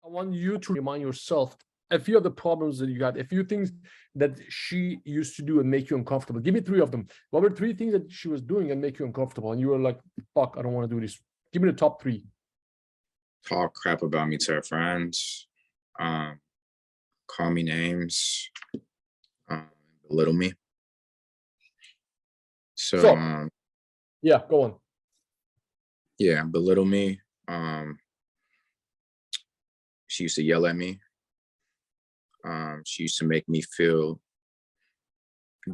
I want you to remind yourself a few of the problems that you got, a few things that she used to do and make you uncomfortable. Give me three of them. What were three things that she was doing and make you uncomfortable? And you were like, fuck, I don't want to do this. Give me the top three. Talk crap about me to her friends, um, call me names, um, belittle me. So, So, yeah, go on. yeah, belittle me. She used to yell at me. She used to make me feel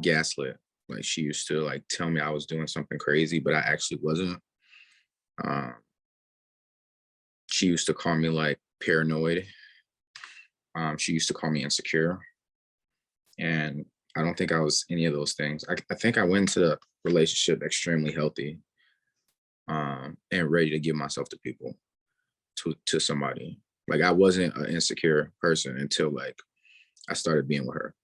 gaslit. Like she used to like tell me I was doing something crazy, but I actually wasn't. Um, she used to call me like paranoid. She used to call me insecure. And I don't think I was any of those things. I think I went into the relationship extremely healthy, and ready to give myself to people, to somebody. Like I wasn't an insecure person until like I started being with her.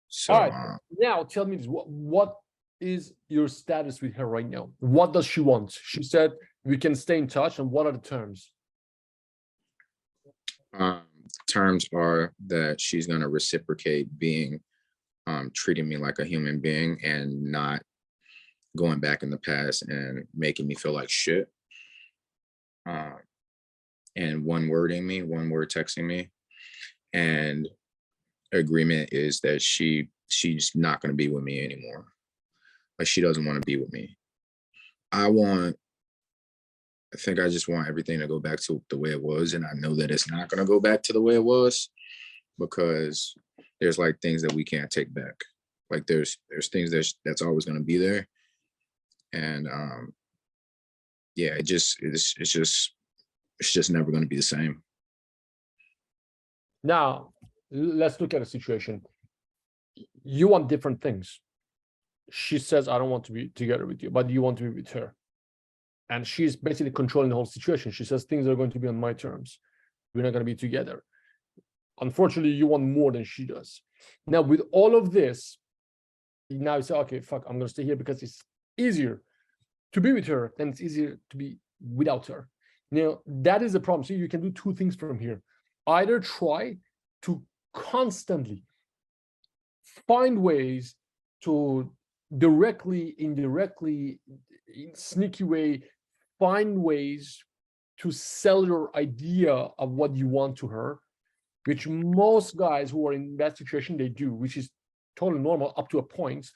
So All right. Now tell me this. What is your status with her right now? What does she want? She said we can stay in touch. And what are the terms? um, terms are that she's gonna reciprocate being treating me like a human being and not going back in the past and making me feel like shit. Uh, and one word texting me, and agreement is that she's not going to be with me anymore. Like she doesn't want to be with me. I think I just want everything to go back to the way it was, and I know that it's not going to go back to the way it was because there's like things that we can't take back. Like there's things that's always going to be there, and yeah, it's just never going to be the same. Now, let's look at a situation. You want different things. She says, I don't want to be together with you, but you want to be with her. And she's basically controlling the whole situation. She says things are going to be on my terms. We're not going to be together. Unfortunately, you want more than she does. Now, with all of this, now you say, okay, fuck, I'm going to stay here because it's easier to be with her than it's easier to be without her. Now, that is the problem. So you can do two things from here. Either try to constantly find ways to directly, indirectly, in sneaky way, find ways to sell your idea of what you want to her, which most guys who are in that situation, they do, which is totally normal up to a point.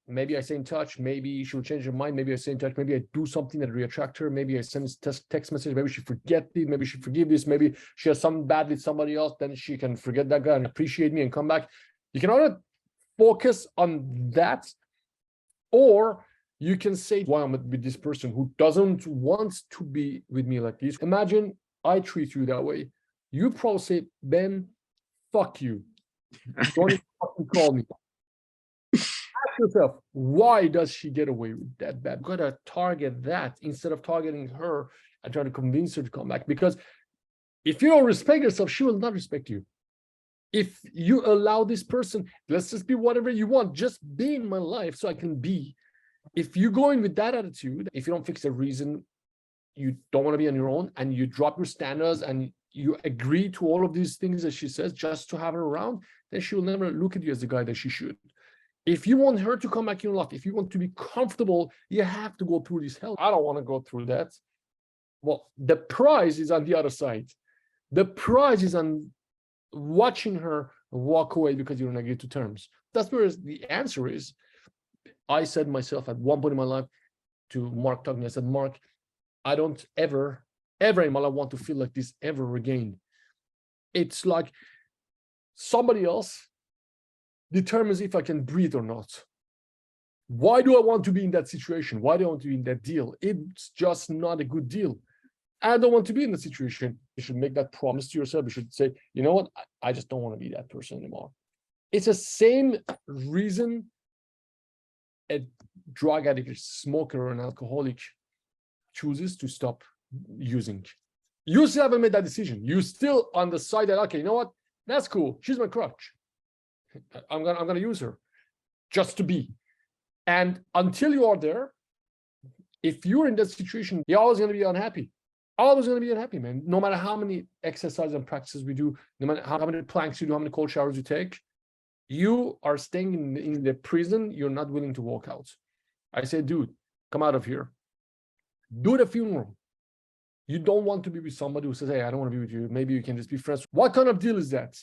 Maybe I stay in touch, maybe she'll change her mind, maybe I stay in touch, maybe I do something that reattract her, maybe I send a text message, maybe she forget it, maybe she forgive this, maybe she has something bad with somebody else, then she can forget that guy and appreciate me and come back. You can either focus on that, or you can say, why I'm with this person who doesn't want to be with me like this. Imagine I treat you that way. You probably say, Ben, fuck you. Don't even fucking call me. Ask yourself, why does she get away with that bad? You've got to target that instead of targeting her and trying to convince her to come back. Because if you don't respect yourself, she will not respect you. If you allow this person, let's just be whatever you want, just be in my life so I can be. If you go in with that attitude, if you don't fix the reason you don't want to be on your own and you drop your standards and you agree to all of these things that she says just to have her around, then she will never look at you as the guy that she should. If you want her to come back in your life, if you want to be comfortable, you have to go through this hell. I don't want to go through that. Well, the prize is on the other side. The prize is on watching her walk away because you're not agree to terms. That's where the answer is. I said myself at one point in my life to Mark talking, I said, Mark, I don't ever in my life want to feel like this ever again. It's like somebody else determines if I can breathe or not. Why do I want to be in that situation? Why do I want to be in that deal? It's just not a good deal. I don't want to be in the situation. You should make that promise to yourself. You should say, you know what? I just don't want to be that person anymore. It's the same reason a drug addict, a smoker, or an alcoholic chooses to stop using. You still haven't made that decision. You still on the side that, okay, you know what? That's cool. She's my crutch. I'm gonna use her just to be. And until you are there, if you're in that situation, you're always going to be unhappy. always going to be unhappy, man. No matter how many exercises and practices we do, no matter how many planks you do, how many cold showers you take, you are staying in the prison. You're not willing to walk out. I say, dude, come out of here. Do the funeral. You don't want to be with somebody who says, hey, I don't want to be with you. Maybe you can just be friends. What kind of deal is that?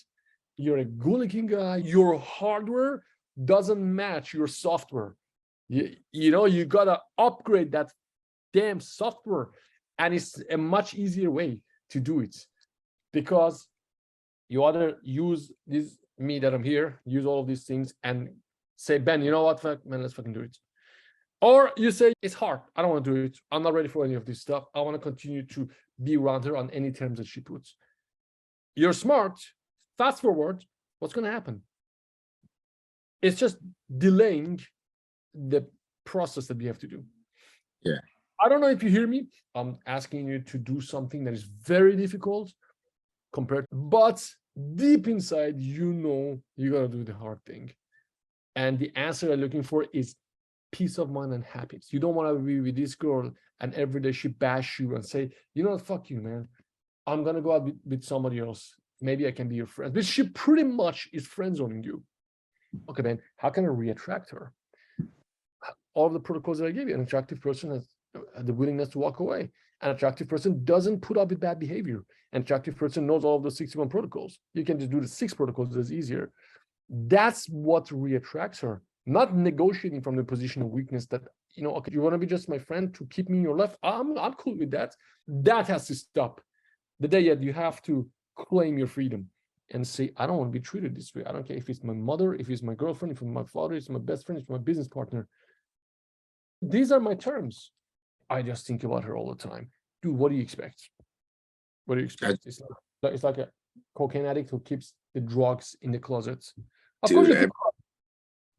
You're a good-looking guy. Your hardware doesn't match your software. You got to upgrade that damn software. And it's a much easier way to do it, because you either use this me that I'm here, use all of these things and say, Ben, you know what, man, let's fucking do it. Or you say, it's hard. I don't want to do it. I'm not ready for any of this stuff. I want to continue to be around her on any terms that she puts. You're smart. Fast forward, what's going to happen? It's just delaying the process that we have to do. Yeah. I don't know if you hear me. I'm asking you to do something that is very difficult but deep inside, you got to do the hard thing. And the answer I'm looking for is peace of mind and happiness. You don't want to be with this girl and every day she bash you and say, you know what, fuck you, man. I'm going to go out with somebody else. Maybe I can be your friend. But she pretty much is friend zoning you. Okay, then how can I reattract her? All of the protocols that I gave you. An attractive person has the willingness to walk away. An attractive person doesn't put up with bad behavior. An attractive person knows all of the 61 protocols. You can just do the 6 protocols. It's easier. That's what reattracts her. Not negotiating from the position of weakness that, okay, you want to be just my friend to keep me in your life? I'm cool with that. That has to stop. The day that you have to claim your freedom and say, I don't want to be treated this way. I don't care if it's my mother, if it's my girlfriend, if it's my father, if it's my best friend, if it's my business partner. These are my terms. I just think about her all the time. Dude, what do you expect? What do you expect? It's like a cocaine addict who keeps the drugs in the closets. Of course,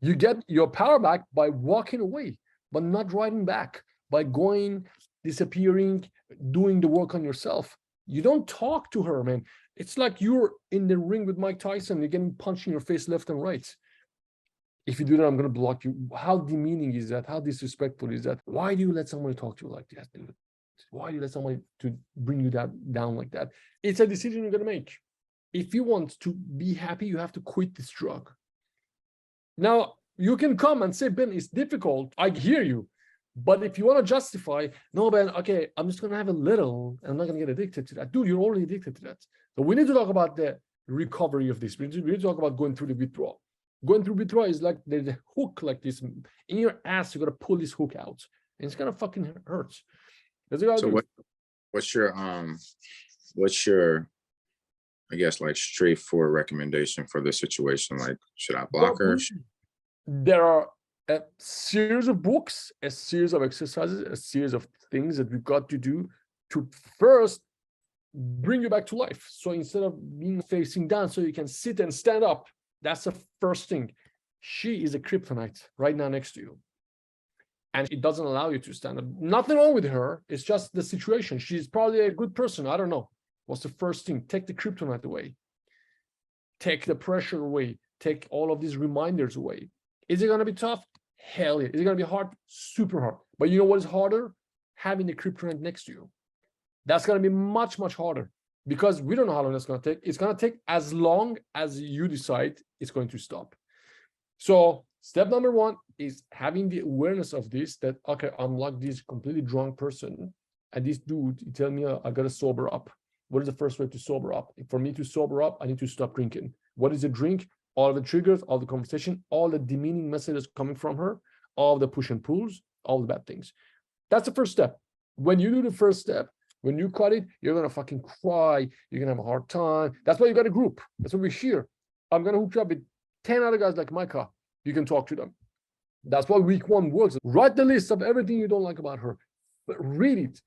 you get your power back by walking away, but not riding back, by going, disappearing, doing the work on yourself. You don't talk to her, man. It's like you're in the ring with Mike Tyson. You're getting punched in your face left and right. If you do that, I'm going to block you. How demeaning is that? How disrespectful is that? Why do you let somebody talk to you like that, dude? Why do you let somebody to bring you down like that? It's a decision you're going to make. If you want to be happy, you have to quit this drug. Now, you can come and say, Ben, it's difficult. I hear you. But if you want to justify, no, Ben, okay, I'm just going to have a little, and I'm not going to get addicted to that. Dude, you're already addicted to that. So we need to talk about the recovery of this. We need to talk about going through the withdrawal. Going through withdrawal is like there's a hook like this in your ass. You got to pull this hook out, and it's going to fucking hurt. So what's your, I guess, like straightforward recommendation for this situation? Like, should I block her? There are a series of books, a series of exercises, a series of things that we've got to do to first bring you back to life. So instead of being facing down, so you can sit and stand up. That's the first thing. She is a kryptonite right now next to you. And it doesn't allow you to stand up. Nothing wrong with her. It's just the situation. She's probably a good person. I don't know. What's the first thing? Take the kryptonite away. Take the pressure away. Take all of these reminders away. Is it going to be tough? Hell yeah. Is it going to be hard? Super hard. But you know what is harder? Having the kryptonite next to you. That's going to be much, much harder because we don't know how long that's going to take. It's going to take as long as you decide it's going to stop. So step number 1 is having the awareness of this, that, okay, I'm like this completely drunk person. And this dude, he tell me I got to sober up. What is the first way to sober up? For me to sober up, I need to stop drinking. What is a drink? All the triggers, all the conversation, all the demeaning messages coming from her, all the push and pulls, all the bad things. That's the first step. When you do the first step, when you cut it, you're going to fucking cry. You're going to have a hard time. That's why you got a group. That's what we're here. I'm going to hook you up with 10 other guys like Micah. You can talk to them. That's why week 1 works. Write the list of everything you don't like about her. But read it.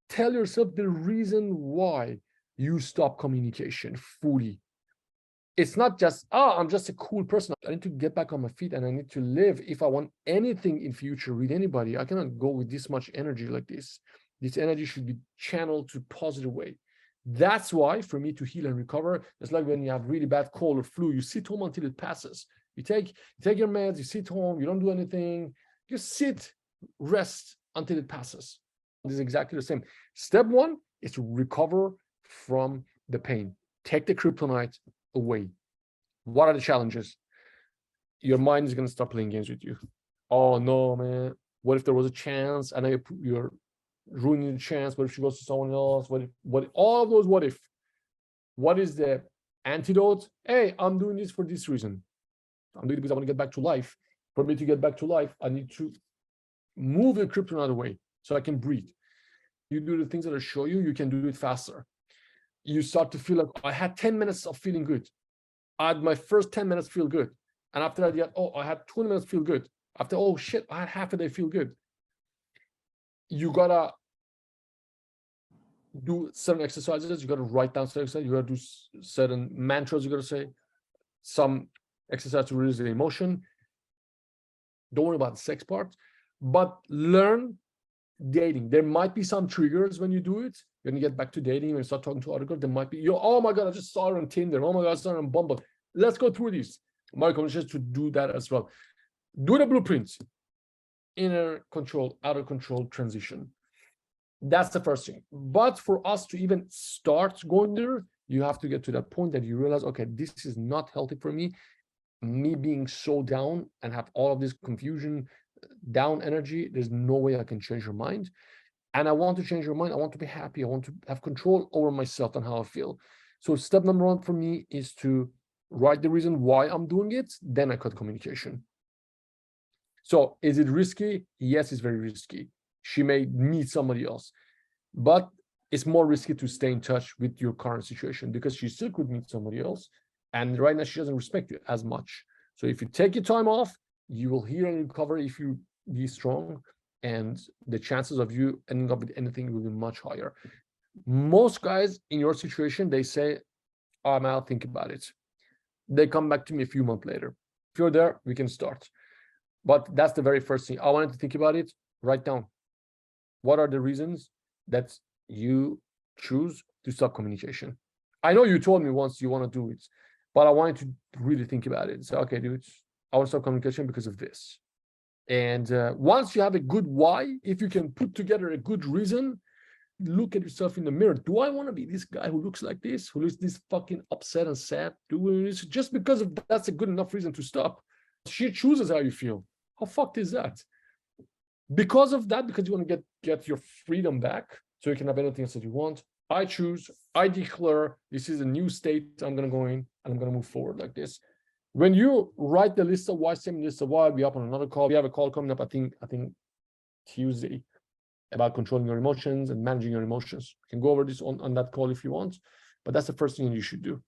Tell yourself the reason why you stop communication fully. It's not just, I'm just a cool person. I need to get back on my feet and I need to live. If I want anything in future with anybody, I cannot go with this much energy like this. This energy should be channeled to positive way. That's why for me to heal and recover, it's like when you have really bad cold or flu, you sit home until it passes. You take your meds, you sit home, you don't do anything, you sit, rest until it passes. This is exactly the same. Step 1, is to recover from the pain. Take the kryptonite away. What are the challenges? Your mind is going to start playing games with you. Oh no, man. What if there was a chance? And you're ruining the chance. What if she goes to someone else? What all of those what if? What is the antidote? Hey, I'm doing this for this reason. I'm doing it because I want to get back to life. For me to get back to life, I need to move the kryptonite away so I can breathe. You do the things that I show you, you can do it faster. You start to feel like I had 10 minutes of feeling good. I had my first 10 minutes feel good. And after that, I had 20 minutes feel good. After, oh shit, I had half a day feel good. You gotta do certain exercises. You gotta write down certain exercises. You gotta do certain mantras. You gotta say some exercise to release the emotion. Don't worry about the sex part, but learn dating. There might be some triggers when you do it. When you get back to dating, when you start talking to other girls, there might be, oh my God, I just saw her on Tinder. Oh my God, I saw her on Bumble. Let's go through these. My recommendation is to do that as well. Do the blueprints. Inner control, outer control transition. That's the first thing. But for us to even start going there, you have to get to that point that you realize, okay, this is not healthy for me. Me being so down and have all of this confusion, down energy, there's no way I can change your mind. And I want to change your mind. I want to be happy. I want to have control over myself and how I feel. So step number one for me is to write the reason why I'm doing it. Then I cut communication. So is it risky? Yes, it's very risky. She may meet somebody else, but it's more risky to stay in touch with your current situation because she still could meet somebody else. And right now she doesn't respect you as much. So if you take your time off, you will heal and recover if you be strong, and the chances of you ending up with anything will be much higher. Most guys in your situation, they say, I'll think about it. They come back to me a few months later. If you're there, we can start. But that's the very first thing. I wanted to think about it. Write down. What are the reasons that you choose to stop communication? I know you told me once you want to do it, but I wanted to really think about it. So, okay, dude, I want to stop communication because of this. And once you have a good why, if you can put together a good reason, look at yourself in the mirror. Do I want to be this guy who looks like this, who looks this fucking upset and sad? Just because of that's a good enough reason to stop. She chooses how you feel. How fucked is that? Because of that, because you want to get your freedom back, so you can have anything else that you want. I choose, I declare, this is a new state I'm going to go in, and I'm going to move forward like this. When you write the list of why, same list of why, we up on another call. We have a call coming up, I think Tuesday, about controlling your emotions and managing your emotions. You can go over this on that call if you want, but that's the first thing you should do.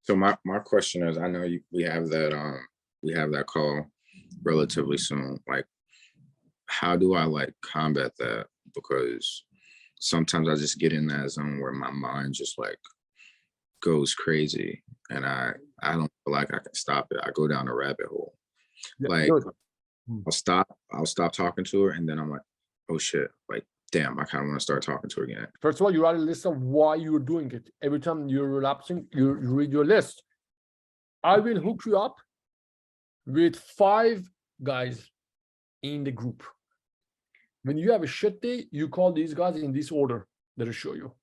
So my question is, I know we have that call relatively soon. Like, how do I like combat that? Because sometimes I just get in that zone where my mind just like goes crazy, and I don't feel like I can stop it. I go down a rabbit hole. Yeah, like good. I'll stop talking to her, and then I'm like, oh shit, like damn, I kind of want to start talking to her again. First of all, you write a list of why you're doing it. Every time you're relapsing, you read your list. I will hook you up with 5 guys in the group. When you have a shit day, you call these guys in this order that I show you.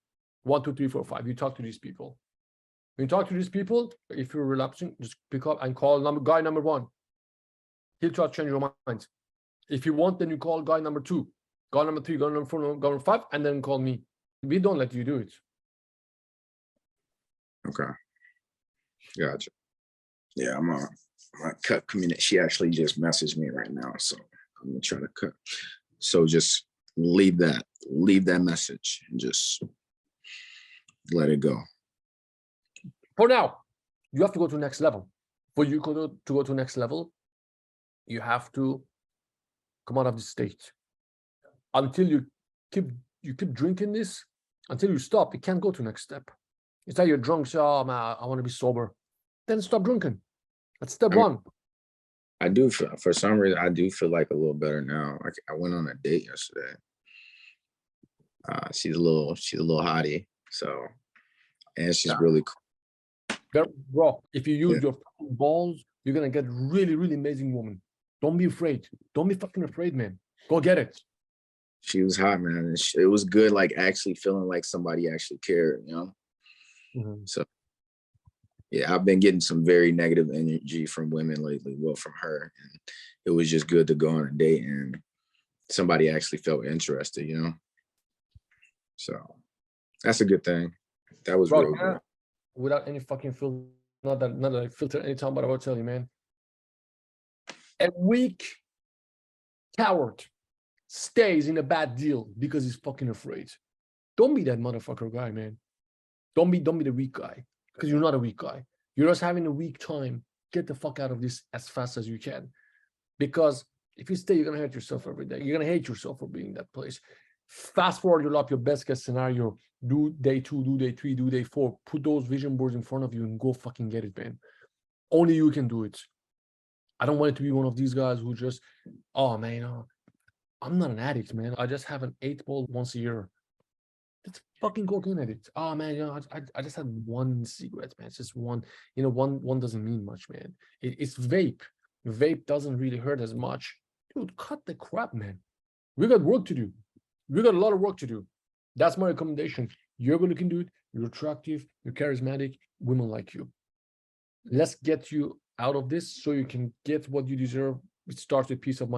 1, 2, 3, 4, 5. You talk to these people. When you talk to these people, if you're relapsing, just pick up and call guy number 1. He'll try to change your mind. If you want, then you call guy number 2, guy number 3, guy number 4, guy number 5, and then call me. We don't let you do it. Okay. Gotcha. Yeah, I'm gonna cut community. She actually just messaged me right now, so I'm gonna try to cut. So just leave that message and just let it go. For now, you have to go to the next level. For you to go to the next level, you have to come out of this state. Until you keep drinking this, until you stop, you can't go to the next step. It's like you're drunk, so oh, man, I want to be sober. Then stop drinking. That's step 1. I do feel, for some reason, I do feel like a little better now. I went on a date yesterday. She's a little hottie, so, and she's really cool. Bro, if you use your balls, you're gonna get really, really amazing woman. Don't be afraid. Don't be fucking afraid, man. Go get it. She was hot, man. And it was good, like actually feeling like somebody actually cared, you know? Mhm. So yeah, I've been getting some very negative energy from women lately. Well, from her. And it was just good to go on a date and somebody actually felt interested, you know? So that's a good thing. That was Bro, real good. without any fucking filter, not that I filter anytime, but I will tell you, man. A weak coward stays in a bad deal because he's fucking afraid. Don't be that motherfucker guy, man. Don't be the weak guy, because you're not a weak guy. You're just having a weak time. Get the fuck out of this as fast as you can. Because if you stay, you're gonna hurt yourself every day. You're gonna hate yourself for being in that place. Fast forward your life, your best case scenario. Do day 2, do day 3, do day 4. Put those vision boards in front of you and go fucking get it, man. Only you can do it. I don't want it to be one of these guys who just, oh man, I'm not an addict, man. I just have an 8-ball once a year. That's fucking cocaine addict. Oh man, I just had one cigarette, man. It's just one. One doesn't mean much, man. It's vape. Vape doesn't really hurt as much. Dude, cut the crap, man. We got work to do. We got a lot of work to do. That's my recommendation. You're gonna can do it. You're attractive. You're charismatic. Women like you. Let's get you out of this so you can get what you deserve. It starts with peace of mind.